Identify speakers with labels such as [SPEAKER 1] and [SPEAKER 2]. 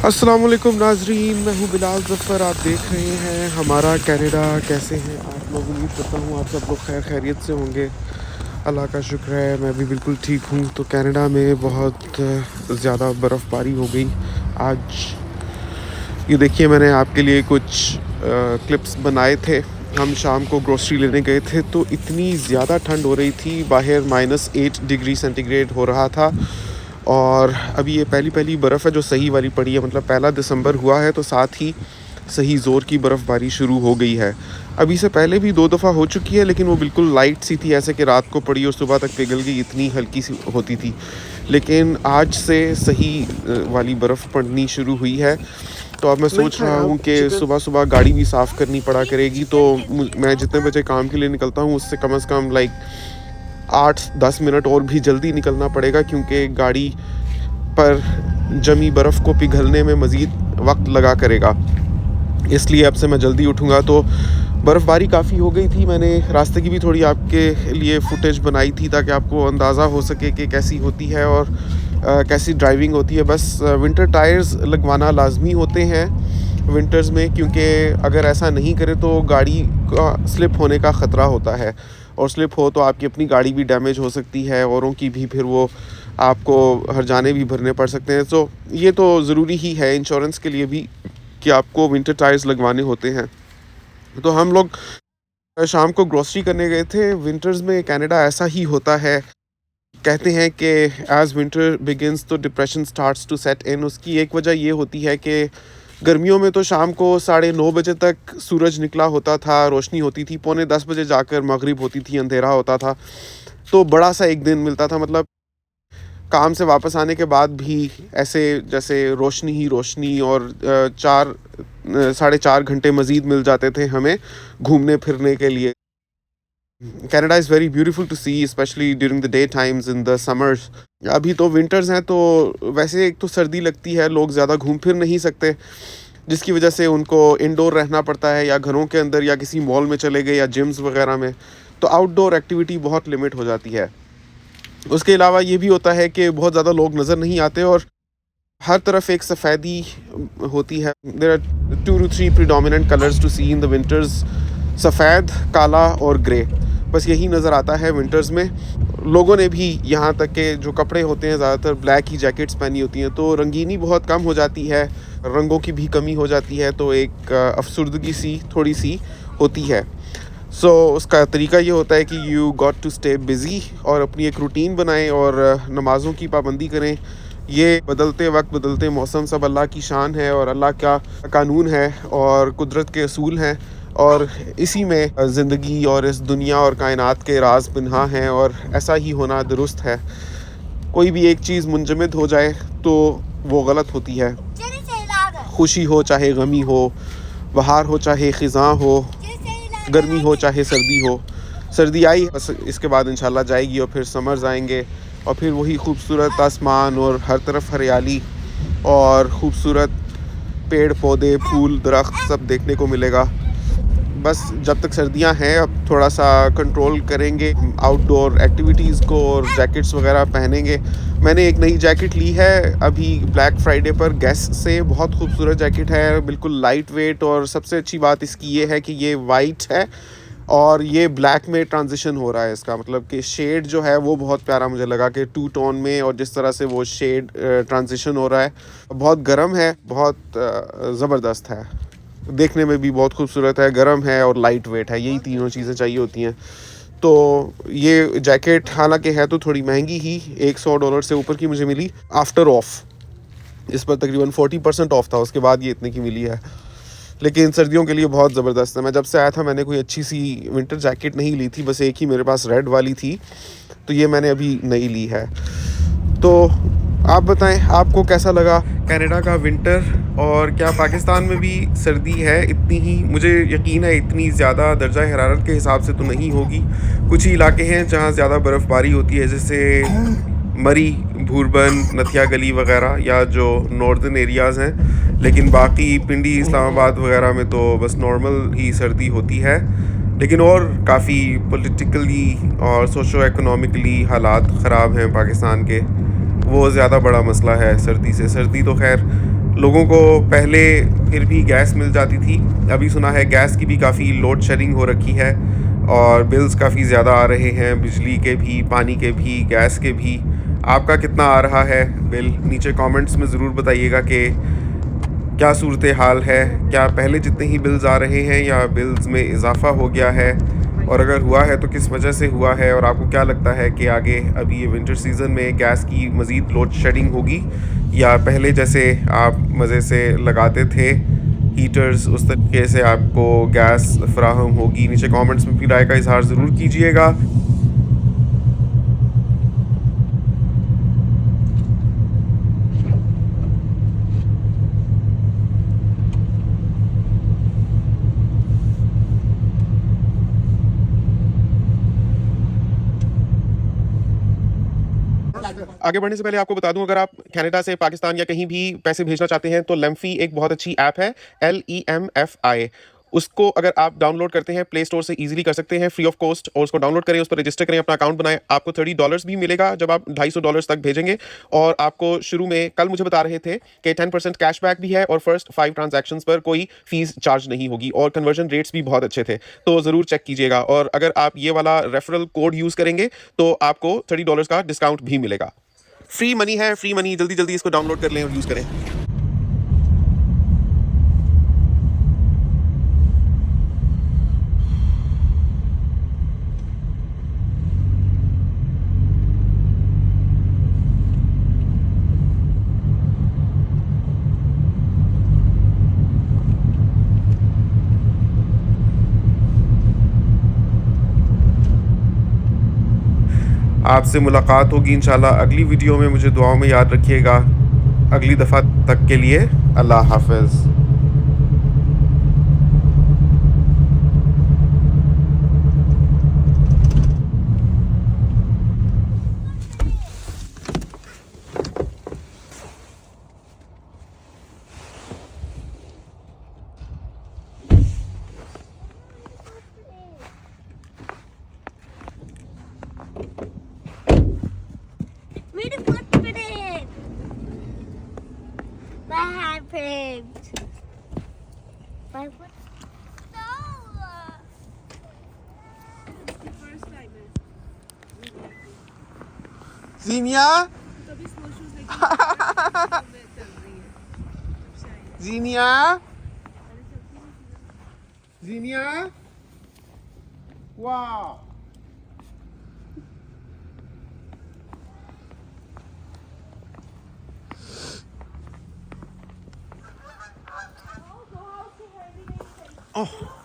[SPEAKER 1] अस्सलाम वालेकुम नाजरीन, मैं हूँ बिलाल ज़फ़र। आप देख रहे हैं हमारा कनाडा। कैसे हैं आप लोग? उम्मीद करता हूँ आप सब लोग खैर खैरियत से होंगे। अल्लाह का शुक्र है, मैं भी बिल्कुल ठीक हूँ। तो कनाडा में बहुत ज़्यादा बर्फ़बारी हो गई आज। ये देखिए, मैंने आपके लिए कुछ क्लिप्स बनाए थे। हम शाम को ग्रोसरी लेने गए थे तो इतनी ज़्यादा ठंड हो रही थी, बाहर -8 डिग्री सेंटीग्रेड हो रहा था। और अभी ये पहली बर्फ़ है जो सही वाली पड़ी है, मतलब 1 दिसंबर हुआ है तो साथ ही सही ज़ोर की बर्फ़बारी शुरू हो गई है। अभी से पहले भी 2 दफ़ा हो चुकी है, लेकिन वो बिल्कुल लाइट सी थी, ऐसे कि रात को पड़ी और सुबह तक पिघल गई, इतनी हल्की सी होती थी। लेकिन आज से सही वाली बर्फ़ पड़नी शुरू हुई है। तो अब मैं सोच रहा हूँ कि सुबह-सुबह गाड़ी भी साफ़ करनी पड़ा करेगी, तो मैं जितने बजे काम के लिए निकलता हूँ उससे कम से कम लाइक 8-10 मिनट और भी जल्दी निकलना पड़ेगा, क्योंकि गाड़ी पर जमी बर्फ़ को पिघलने में मज़ीद वक़्त लगा करेगा। इसलिए अब से मैं जल्दी उठूँगा। तो बर्फ़बारी काफ़ी हो गई थी। मैंने रास्ते की भी थोड़ी आपके लिए फुटेज बनाई थी ताकि आपको अंदाज़ा हो सके कि कैसी होती है और कैसी ड्राइविंग होती है। बस विंटर टायर्स लगवाना लाज़मी होते हैं विंटर्स में, क्योंकि अगर ऐसा नहीं करें तो गाड़ी का स्लिप होने का ख़तरा होता है, और स्लिप हो तो आपकी अपनी गाड़ी भी डैमेज हो सकती है, औरों की भी, फिर वो आपको हर्जाने भी भरने पड़ सकते हैं। तो ये तो ज़रूरी ही है इंश्योरेंस के लिए भी कि आपको विंटर टायर्स लगवाने होते हैं। तो हम लोग शाम को ग्रोसरी करने गए थे। विंटर्स में कनाडा ऐसा ही होता है। कहते हैं कि एज़ विंटर बिगिंस तो डिप्रेशन स्टार्ट्स टू सेट इन। उसकी एक वजह ये होती है कि गर्मियों में तो शाम को 9:30 बजे तक सूरज निकला होता था, रोशनी होती थी, पौने 10 बजे जाकर मगरिब होती थी, अंधेरा होता था। तो बड़ा-सा एक दिन मिलता था, मतलब काम से वापस आने के बाद भी ऐसे जैसे रोशनी ही रोशनी, और साढ़े 4 घंटे मज़ीद मिल जाते थे हमें घूमने फिरने के लिए। Canada is very beautiful to see, specially during the day times in the summers. अभी तो विंटर्स हैं तो वैसे एक तो सर्दी लगती है, लोग ज़्यादा घूम फिर नहीं सकते, जिसकी वजह से उनको इंडोर रहना पड़ता है, या घरों के अंदर, या किसी मॉल में चले गए, या जिम्स वगैरह में। तो आउटडोर एक्टिविटी बहुत लिमिट हो जाती है। उसके अलावा ये भी होता है कि बहुत ज़्यादा लोग नज़र नहीं आते, और हर तरफ एक सफ़ेदी होती है। There are 2 to 3 predominant colours to see in the winters: सफ़ेद, काला और ग्रे। बस यही नज़र आता है विंटर्स में। लोगों ने भी यहाँ तक के जो कपड़े होते हैं ज़्यादातर ब्लैक ही जैकेट्स पहनी होती हैं, तो रंगीनी बहुत कम हो जाती है, रंगों की भी कमी हो जाती है, तो एक अफसुर्दगी सी थोड़ी सी होती है। उसका तरीका ये होता है कि you got to stay busy, और अपनी एक रूटीन बनाएं, और नमाज़ों की पाबंदी करें। ये बदलते वक्त, बदलते मौसम सब अल्लाह की शान है, और अल्लाह का कानून है, और कुदरत के असूल हैं, और इसी में ज़िंदगी और इस दुनिया और कायनात के राज पिन्हा हैं, और ऐसा ही होना दुरुस्त है। कोई भी एक चीज़ मुंजमद हो जाए तो वो गलत होती है। खुशी हो चाहे गमी हो, बहार हो चाहे ख़िज़ां हो, गर्मी हो चाहे सर्दी हो। सर्दी आई बस, इसके बाद इंशाल्लाह जाएगी, और फिर समर्स आएंगे, और फिर वही खूबसूरत आसमान और हर तरफ हरियाली और खूबसूरत पेड़ पौधे, फूल, दरख्त सब देखने को मिलेगा। बस जब तक सर्दियां हैं, अब थोड़ा सा कंट्रोल करेंगे आउटडोर एक्टिविटीज़ को, और जैकेट्स वगैरह पहनेंगे। मैंने एक नई जैकेट ली है अभी ब्लैक फ्राइडे पर गैस से। बहुत खूबसूरत जैकेट है, बिल्कुल लाइट वेट, और सबसे अच्छी बात इसकी ये है कि ये वाइट है और ये ब्लैक में ट्रांजिशन हो रहा है इसका, मतलब कि शेड जो है वो बहुत प्यारा मुझे लगा कि 2 टोन में, और जिस तरह से वो शेड ट्रांजिशन हो रहा है। बहुत गर्म है, बहुत ज़बरदस्त है, देखने में भी बहुत खूबसूरत है, गर्म है और लाइट वेट है। यही तीनों चीज़ें चाहिए होती हैं। तो ये जैकेट हालांकि है तो थोड़ी महंगी ही, $100 से ऊपर की मुझे मिली आफ्टर ऑफ। इस पर तकरीबन 40% ऑफ था, उसके बाद ये इतने की मिली है। लेकिन सर्दियों के लिए बहुत ज़बरदस्त है। मैं जब से आया था मैंने कोई अच्छी सी विंटर जैकेट नहीं ली थी, बस एक ही मेरे पास रेड वाली थी, तो ये मैंने अभी नई ली है। तो आप बताएं आपको कैसा लगा कनाडा का विंटर, और क्या पाकिस्तान में भी सर्दी है इतनी ही? मुझे यकीन है इतनी ज़्यादा दर्जा हरारत के हिसाब से तो नहीं होगी। कुछ ही इलाके हैं जहाँ ज़्यादा बर्फ़बारी होती है, जैसे मरी, भूरबन, नथिया गली वगैरह, या जो नॉर्दर्न एरियाज़ हैं। लेकिन बाकी पिंडी, इस्लामाबाद वगैरह में तो बस नॉर्मल ही सर्दी होती है। लेकिन और काफ़ी पॉलिटिकली और सोशो इकोनॉमिकली हालात ख़राब हैं पाकिस्तान के, वो ज़्यादा बड़ा मसला है सर्दी से। सर्दी तो खैर लोगों को पहले फिर भी गैस मिल जाती थी, अभी सुना है गैस की भी काफ़ी लोड शेडिंग हो रखी है और बिल्स काफ़ी ज़्यादा आ रहे हैं, बिजली के भी, पानी के भी, गैस के भी। आपका कितना आ रहा है बिल? नीचे कमेंट्स में ज़रूर बताइएगा कि क्या सूरत हाल है? क्या पहले जितने ही बिल्स आ रहे हैं या बिल्स में इज़ाफ़ा हो गया है? और अगर हुआ है तो किस वजह से हुआ है? और आपको क्या लगता है कि आगे अभी ये विंटर सीज़न में गैस की मज़ीद लोड शेडिंग होगी या पहले जैसे आप मज़े से लगाते थे हीटर्स, उस तरीके से आपको गैस फ़राहम होगी? नीचे कमेंट्स में अपनी राय का इज़हार ज़रूर कीजिएगा। आगे बढ़ने से पहले आपको बता दूं, अगर आप कनाडा से पाकिस्तान या कहीं भी पैसे भेजना चाहते हैं तो लेम्फी एक बहुत अच्छी ऐप है, LEMFI। उसको अगर आप डाउनलोड करते हैं प्ले स्टोर से इजीली कर सकते हैं फ्री ऑफ कॉस्ट, और उसको डाउनलोड करें, उस पर रजिस्टर करें, अपना अकाउंट बनाएं। आपको $30 भी मिलेगा जब आप $250 तक भेजेंगे। और आपको शुरू में कल मुझे बता रहे थे कि 10% कैशबैक भी है और फर्स्ट 5 ट्रांजैक्शंस पर कोई फीस चार्ज नहीं होगी, और कन्वर्जन रेट्स भी बहुत अच्छे थे, तो ज़रूर चेक कीजिएगा। और अगर आप ये वाला रेफरल कोड यूज़ करेंगे तो आपको $30 का डिस्काउंट भी मिलेगा। फ्री मनी है, फ्री मनी, जल्दी जल्दी इसको डाउनलोड कर लें और यूज़ करें। आपसे मुलाकात होगी इंशाल्लाह अगली वीडियो में। मुझे दुआओं में याद रखिएगा। अगली दफ़ा तक के लिए अल्लाह हाफ़िज़।
[SPEAKER 2] Read a footprint. My handprint. My foot. No.
[SPEAKER 1] जीनिया, जीनिया, जीनिया, वाह। Oh.